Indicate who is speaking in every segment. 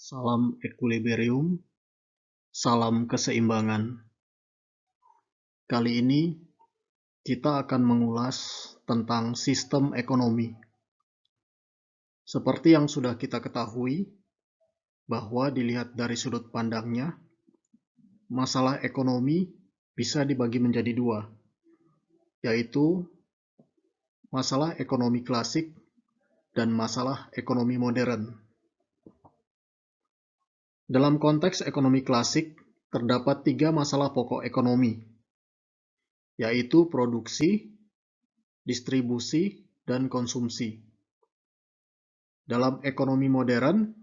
Speaker 1: Salam equilibrium, salam keseimbangan. Kali ini kita akan mengulas tentang sistem ekonomi. Seperti yang sudah kita ketahui, bahwa dilihat dari sudut pandangnya, masalah ekonomi bisa dibagi menjadi dua, yaitu masalah ekonomi klasik dan masalah ekonomi modern. Dalam konteks ekonomi klasik, terdapat 3 masalah pokok ekonomi, yaitu produksi, distribusi, dan konsumsi. Dalam ekonomi modern,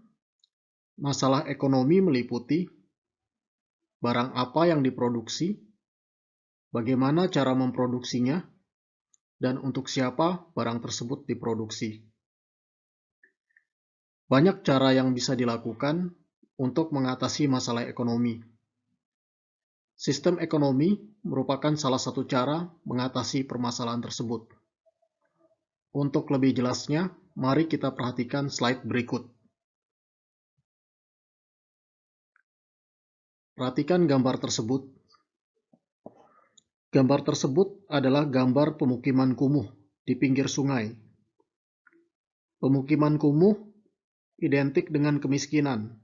Speaker 1: masalah ekonomi meliputi barang apa yang diproduksi, bagaimana cara memproduksinya, dan untuk siapa barang tersebut diproduksi. Banyak cara yang bisa dilakukan untuk mengatasi masalah ekonomi. Sistem ekonomi merupakan salah satu cara mengatasi permasalahan tersebut. Untuk lebih jelasnya, mari kita perhatikan slide berikut. Perhatikan gambar tersebut. Gambar tersebut adalah gambar pemukiman kumuh di pinggir sungai. Pemukiman kumuh identik dengan kemiskinan.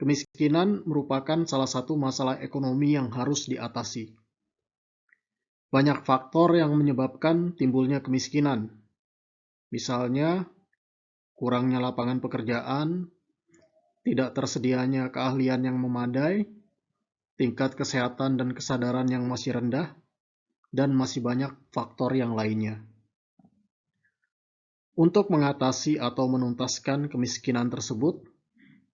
Speaker 1: Kemiskinan merupakan salah satu masalah ekonomi yang harus diatasi. Banyak faktor yang menyebabkan timbulnya kemiskinan. Misalnya, kurangnya lapangan pekerjaan, tidak tersedianya keahlian yang memadai, tingkat kesehatan dan kesadaran yang masih rendah, dan masih banyak faktor yang lainnya. Untuk mengatasi atau menuntaskan kemiskinan tersebut,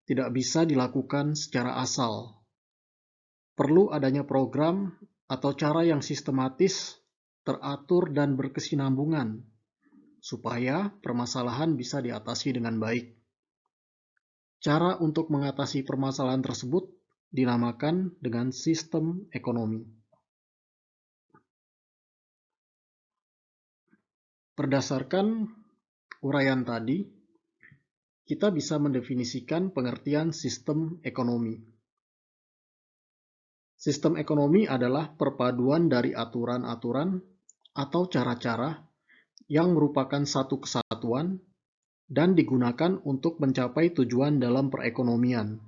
Speaker 1: tidak bisa dilakukan secara asal. Perlu adanya program atau cara yang sistematis, teratur, dan berkesinambungan, supaya permasalahan bisa diatasi dengan baik. Cara untuk mengatasi permasalahan tersebut dinamakan dengan sistem ekonomi. Berdasarkan uraian tadi, kita bisa mendefinisikan pengertian sistem ekonomi. Sistem ekonomi adalah perpaduan dari aturan-aturan atau cara-cara yang merupakan satu kesatuan dan digunakan untuk mencapai tujuan dalam perekonomian.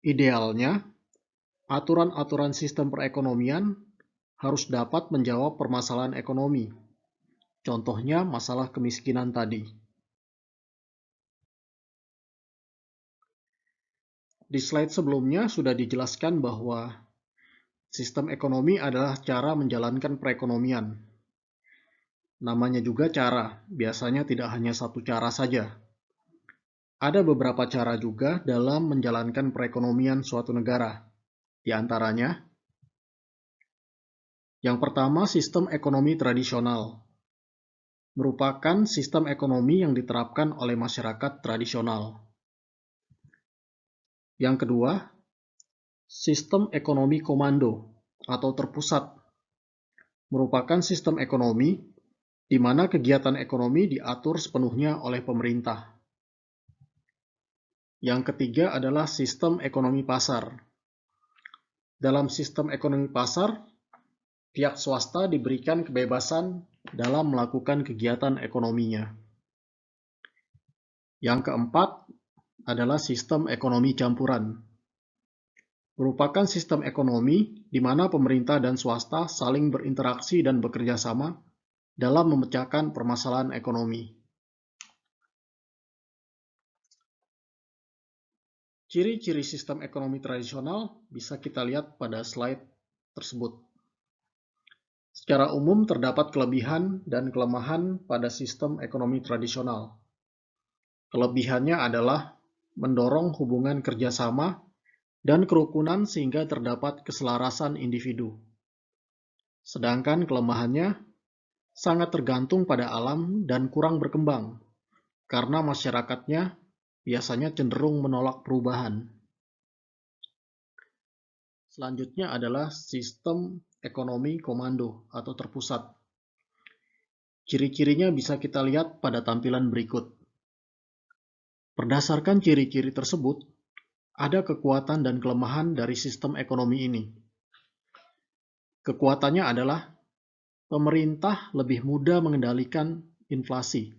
Speaker 1: Idealnya, aturan-aturan sistem perekonomian harus dapat menjawab permasalahan ekonomi. Contohnya masalah kemiskinan tadi. Di slide sebelumnya sudah dijelaskan bahwa sistem ekonomi adalah cara menjalankan perekonomian. Namanya juga cara, biasanya tidak hanya satu cara saja. Ada beberapa cara juga dalam menjalankan perekonomian suatu negara. Di antaranya, yang pertama, sistem ekonomi tradisional. Merupakan sistem ekonomi yang diterapkan oleh masyarakat tradisional. Yang kedua, sistem ekonomi komando atau terpusat. Merupakan sistem ekonomi di mana kegiatan ekonomi diatur sepenuhnya oleh pemerintah. Yang ketiga adalah sistem ekonomi pasar. Dalam sistem ekonomi pasar, pihak swasta diberikan kebebasan dalam melakukan kegiatan ekonominya. Yang keempat adalah sistem ekonomi campuran. Merupakan sistem ekonomi di mana pemerintah dan swasta saling berinteraksi dan bekerja sama dalam memecahkan permasalahan ekonomi. Ciri-ciri sistem ekonomi tradisional bisa kita lihat pada slide tersebut. Secara umum terdapat kelebihan dan kelemahan pada sistem ekonomi tradisional. Kelebihannya adalah mendorong hubungan kerjasama dan kerukunan sehingga terdapat keselarasan individu. Sedangkan kelemahannya sangat tergantung pada alam dan kurang berkembang, karena masyarakatnya biasanya cenderung menolak perubahan. Selanjutnya adalah sistem ekonomi komando atau terpusat. Ciri-cirinya bisa kita lihat pada tampilan berikut. Berdasarkan ciri-ciri tersebut, ada kekuatan dan kelemahan dari sistem ekonomi ini. Kekuatannya adalah pemerintah lebih mudah mengendalikan inflasi,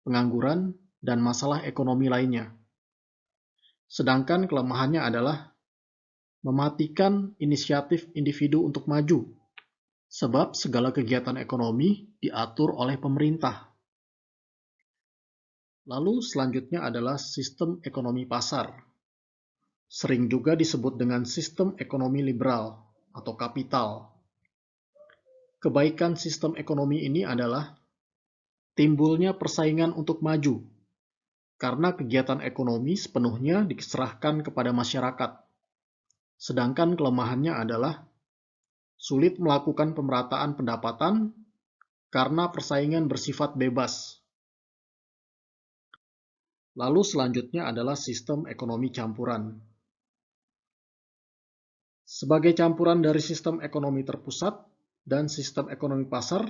Speaker 1: pengangguran, dan masalah ekonomi lainnya. Sedangkan kelemahannya adalah mematikan inisiatif individu untuk maju, sebab segala kegiatan ekonomi diatur oleh pemerintah. Lalu selanjutnya adalah sistem ekonomi pasar. Sering juga disebut dengan sistem ekonomi liberal atau kapital. Kebaikan sistem ekonomi ini adalah timbulnya persaingan untuk maju, karena kegiatan ekonomi sepenuhnya diserahkan kepada masyarakat. Sedangkan kelemahannya adalah sulit melakukan pemerataan pendapatan karena persaingan bersifat bebas. Lalu selanjutnya adalah sistem ekonomi campuran. Sebagai campuran dari sistem ekonomi terpusat dan sistem ekonomi pasar,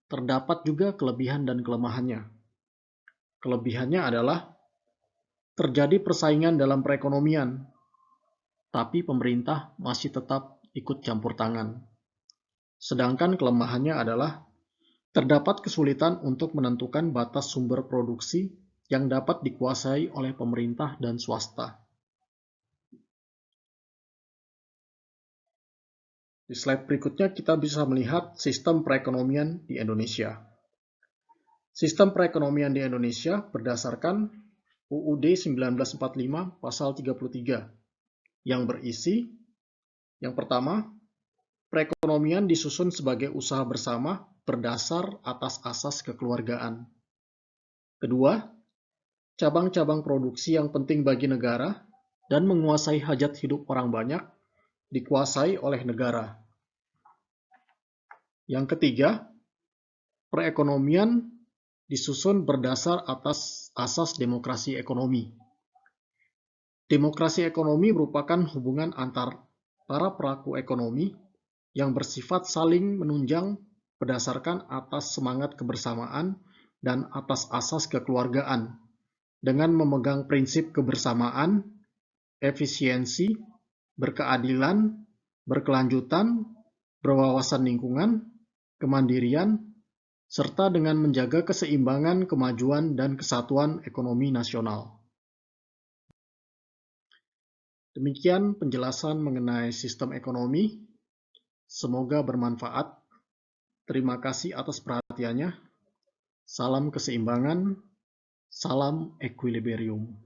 Speaker 1: terdapat juga kelebihan dan kelemahannya. Kelebihannya adalah terjadi persaingan dalam perekonomian, tapi pemerintah masih tetap ikut campur tangan. Sedangkan kelemahannya adalah terdapat kesulitan untuk menentukan batas sumber produksi yang dapat dikuasai oleh pemerintah dan swasta. Di slide berikutnya kita bisa melihat sistem perekonomian di Indonesia. Sistem perekonomian di Indonesia berdasarkan UUD 1945 pasal 33 yang berisi yang pertama, perekonomian disusun sebagai usaha bersama berdasar atas asas kekeluargaan. Kedua, cabang-cabang produksi yang penting bagi negara dan menguasai hajat hidup orang banyak dikuasai oleh negara. Yang ketiga, perekonomian disusun berdasar atas asas demokrasi ekonomi. Demokrasi ekonomi merupakan hubungan antar para pelaku ekonomi yang bersifat saling menunjang berdasarkan atas semangat kebersamaan dan atas asas kekeluargaan, dengan memegang prinsip kebersamaan, efisiensi, berkeadilan, berkelanjutan, berwawasan lingkungan, kemandirian, serta dengan menjaga keseimbangan, kemajuan, dan kesatuan ekonomi nasional. Demikian penjelasan mengenai sistem ekonomi. Semoga bermanfaat. Terima kasih atas perhatiannya. Salam keseimbangan, salam equilibrium.